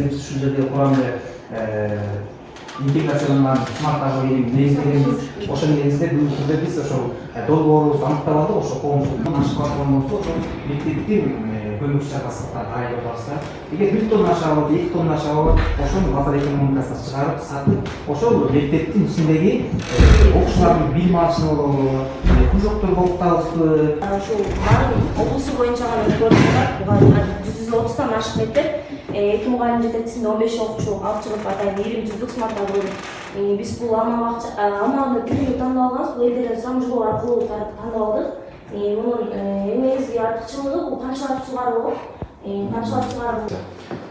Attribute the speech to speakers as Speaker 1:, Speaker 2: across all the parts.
Speaker 1: Ушул жерде курамда интеграцияланган смарт агроном негиздегенбиз. Ошол негизде бүгүнкү күндө биз ошол долбоорубузду аныктап алдык. Ошо коомчулуктун ашык платформабызды ошол мектептин бөлүк чарбасына тайып атабыз да. Эгер 1 тонна ашык алып, 2 тонна ашык алып, ошону базар экономикасына чыгарып, сатып, ошол мектептин ичиндеги окуучулардын билим алышына болобу, кружоктор болуп калабызбы?
Speaker 2: Ушул облусу боюнча гана көрсөтүлөт. 130тан ашык мектеп, 2 мугалим жетекчисинде 15 окуучу алып чыгып атайын 20 жүздүк смарт агроном. Биз бул алманы тирүү тандап алганбыз. Бул элдерден сурам жолу аркылуу тандап алдык. Мунун эң негизги артыкчылыгы бул тамчылап сугаруу.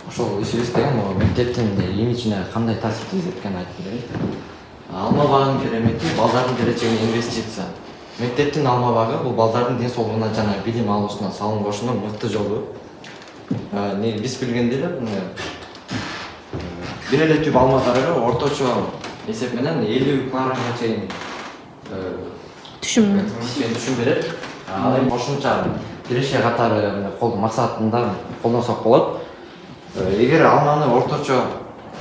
Speaker 3: Ошол ишибиз деген мектептин имиджине кандай таасир тийгизет экенин айтып берейин. Алма багынын керемети балдардын келечегине инвестиция. Мектептин алма багы бул балдардын ден соолугуна жана билим алуусуна салым кошуунун мыкты жолу. Биз билгендей эле бир эле түп алма дарыгы орточо эсеп менен 50 килограммга чейин түшүм берет. Ал эми кошумча киреше катары максатында колдонсок болот. Эгер алманы орточо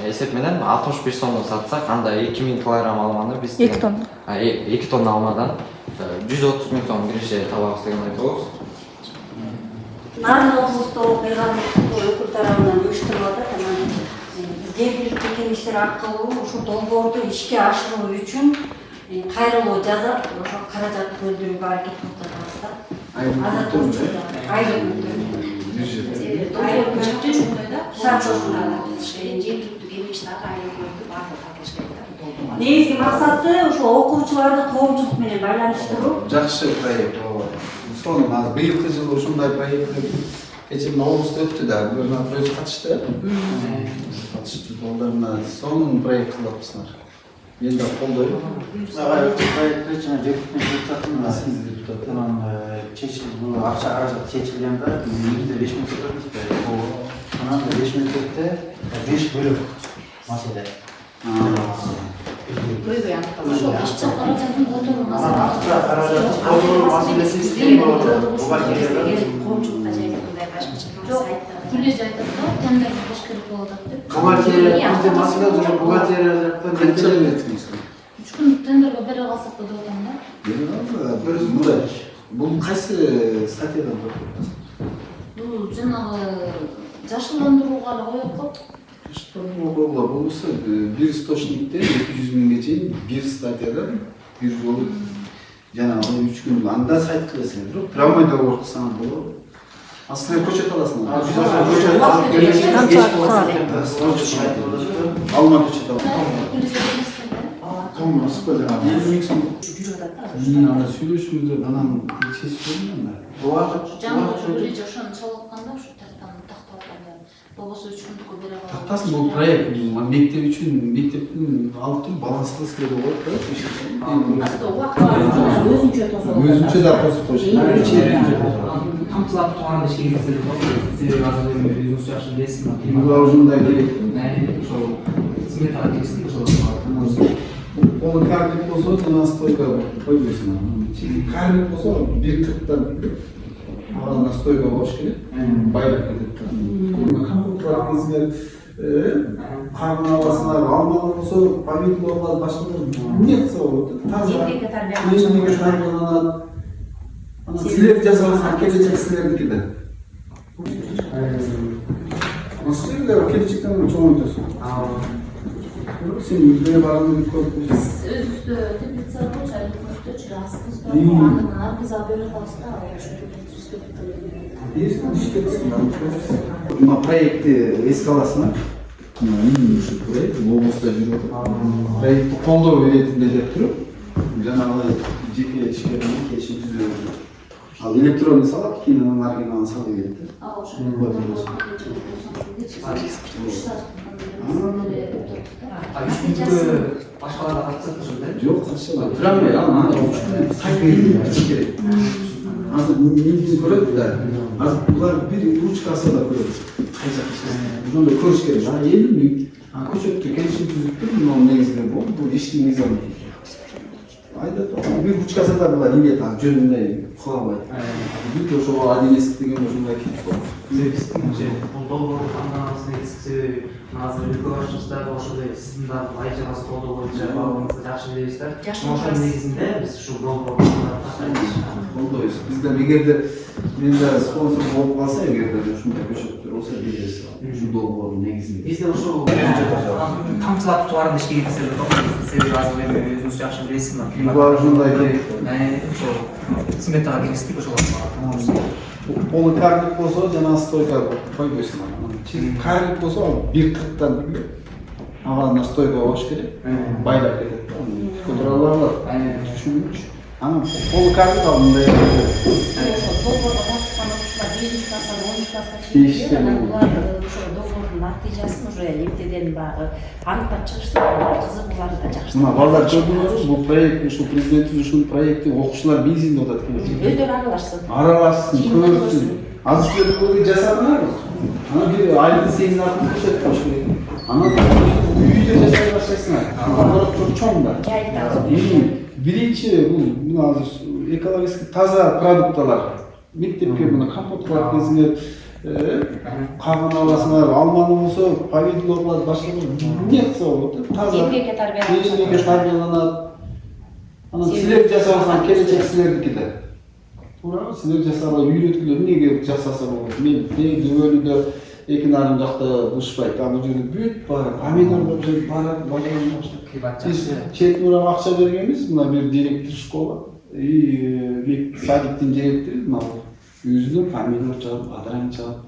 Speaker 3: эсеп менен 61 сомдон сатсак, анда 2000 килограмм алманы биз
Speaker 4: 2 тонна.
Speaker 3: 2 тонна алмадан 130 000 сом киреше табабыз деген айтабыз.
Speaker 5: Нарын облусто окуйган өкүл тарабынан уюштурулуп атат. Биз жергиликтүү кеңештер аркылуу ушул долбоорду ишке ашыруу үчүн кайрылуу жазап, ошо каражат бөлдүрүүгө аракет кылып жатабыз да.
Speaker 2: Жергиликтүү кеңештер айлык баардык катыш керек.
Speaker 5: Негизги максаты ошо окуучуларды коомчулук менен байланыштыруу.
Speaker 6: Жакшы проект. Сонун азыр быйылкы жылы ушундай проекттер кечээ облуста өттү да, өзү катышты. Катышты балдарына сонун проект кылапсыздар. Мен да колдойм.
Speaker 7: Проектти жана жергиликтүү депутаттын чечилип, акча каражат чечилгенде негизде 5 мектеп турат. Анан 5 мектепте 5 бөлөк маселе.
Speaker 2: Ошол акча каражатын которуу
Speaker 7: Акча каражат которуу маселеси истеп
Speaker 2: коомчулукка жайгандай башкача сайттар. Күлөж айтат да, тендер кылыш керек болуп атат деп.
Speaker 7: бухгалтерия, бизде маселе ошо бухгалтерия жактан
Speaker 6: Канча бересиңиз?
Speaker 2: 3 күндүк тендерге бере калсак да деп атам да.
Speaker 6: Мындай. Бул кайсы статьядан турат?
Speaker 2: Бул жанагы жашылдандырууга эле коюп коет.
Speaker 6: Болбосо бир источниктен 200 миңге чейин бир статьядан бир жолу жана 3 күн анда сайт кыласың. Бирок прямой договор кылсаң болот. Аслы көчөт аласың. Көчөт алып келесиң. Алма көчөт аласың. Том распылга. Анда сүйлөшүңүздөр анан чечип берем.
Speaker 2: Жаңы биринчи ошону чалгыкканда ушу тактаны тактап алган. Болбосо 3 күндүккө бере калган.
Speaker 6: Тактасын бул проект мектеп үчүн мектептин алып туруп баланстуу иштери болот да. Өзүнчө да косуп коюш.
Speaker 1: Камтылап турган ишке киргизилип атат. Себеби азыр эми өзүңүз жакшы билесиз.
Speaker 6: Ушундай керек.
Speaker 1: Ошол сметага киргизdik ошол.
Speaker 6: Ол кардик болсо, жана стойка койбойсуң. Кардик болсо, бир кырктан ана стойка болуш керек. Байлап кетет. Кампутериңиздер карман аласыңар, алмалы болсо, помидорлар башкалар не кылса болот. Таза. Эмнеге тарбияланат? Анан силер жазганыңар келечек силердики да. Силер келечектен чоң өтөсүң. Сен үйдө барган көрүп
Speaker 2: Өзүбүздө теплица болчу, айлык чырасыбыз бар. Андан аркызга берип калабыз да.
Speaker 6: Мына проектти эске аласыңар. Ушу проект облуста жүрүп атат. Проектти колдоо иретинде деп туруп, жанагы жеке ишкердермен келишим түзүү. Ал электронный салат, кийин анан оригиналын салып берет.
Speaker 1: Башкаларга катышат ошондой.
Speaker 6: Жок, катышалар. Прямой сайт бериш керек. Азыр менден көрөт да. Азыр булар бир ручкасы да көрөт. Кайса ошондой көрүш керек. Жана 50 миң. Көчөттү келишим түзүп туруп, мына негизинде бул иштин мыйзамы. Айда бир ручкасы да булар эмне жөнүндө кыла албайт. Бүт ошого адилеттик деген ушундай кетип калат.
Speaker 1: Бул долбоорду тандагыбыздын негизги себеби азыр өлкө башчыбыздагы ошондой сиздин дагы айчабас колдоо боюнча баардыгыңызды жакшы билебиз да. Ошонун негизинде биз ушул долбоорду
Speaker 6: Колдойбуз. Бизден эгерде мен да спонсор болуп калса, эгерде ушундай көчөттөр болсо билебиз. Ушул долбоордун негизинде.
Speaker 1: бизде ошол камчылап тутубарын ишке киргизели себеби азыр эми өзүңүз жакшы билесиз мына климат
Speaker 6: Ушундай
Speaker 1: ошол сметага киргиздик ошол
Speaker 6: полукарлик болсо жана стойка койбойсуң анан. Карлик болсо бир кырктан ага стойка болуш керек. Байлап кетет. Көтөрө алат. Түшүнүш. Анан полукарлик мындай
Speaker 5: долбоорго баткан окуучулар 1 класстан 10 класска чейин анан булар ошо долбоордун натыйжасын уже эмтеден багы аныктап чыгышты. Кызык булар да жакшы.
Speaker 6: мына балдар көрдүңүзбү? Бул проект, ушу президенттин ушул проекти окуучулар биздин деп атат.
Speaker 5: Өздөрү аралашсын.
Speaker 6: Аралашсын, көрсүн. Азыр силер көйгөй жасадыңарбы? Анан бир айдын сенин артыңда көрсөтүп коюш керек. Анан үйдө жасай баштайсыңар. Алар чоң да. Биринчи бул мына азыр экологически таза продукталар. Мектепке мына компот кылып келсеңер, кагын аласыңар, алманы болсо, помидор кылат, башка бир не кылса болот. Таза.
Speaker 5: Эмгекке
Speaker 6: тарбияланат. Анан силер жасасаң келечек силердики да. Туурабы? Силер жасаганга үйрөткүлөр, эмнеге жасаса болот? Мен дөбөлүдө эки нарым жакта ушпайт. Ал жерде бүт бар, помидор болуп барат, баган баштап. Чет мурага акча бергенбиз, мына бир директор школа, садиктин директору, мына өзүнө помидор чагып, бадыран чагып.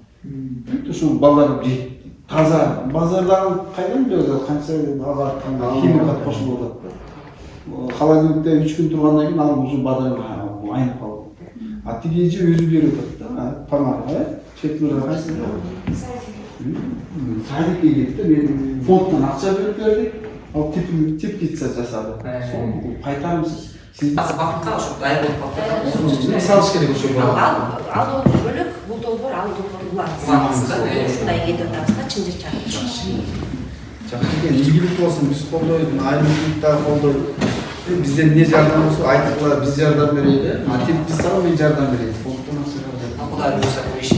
Speaker 6: Бүт ушул балдар таза, базардан кайдан билебиз, канча ага химикат кошулуп атат. Холодильникте 3 күн тургандан кийин ал уже бадыран айнып калды. А тигиже өзү берип атат да, панага, чет мурага кайсы. Садикке кетти, мен фонддон акча берип бердик. Ал теплица жасады. Сол кайтарымсыз. Сиз
Speaker 1: бакытка ошо дайыр болуп калды. Салыш керек ошо.
Speaker 5: Ал бөлөк, бул долбоор ал долбоор ушундай кетип атабыз да, чынжыр чагып.
Speaker 6: жакшы экен, ийгилик болсун, биз колдойбуз, айрымчылык да колдойбуз. Бизден не жардам болсо айтырлар, биз жардам берели. А теп биз сага мен жардам берейин. Фонддон акча жардам.
Speaker 1: Кудай буйруса бул ишти.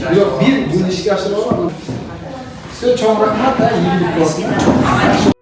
Speaker 6: Бул ишке ашырып алам. Все чоң рахмат, ийгилик болсун.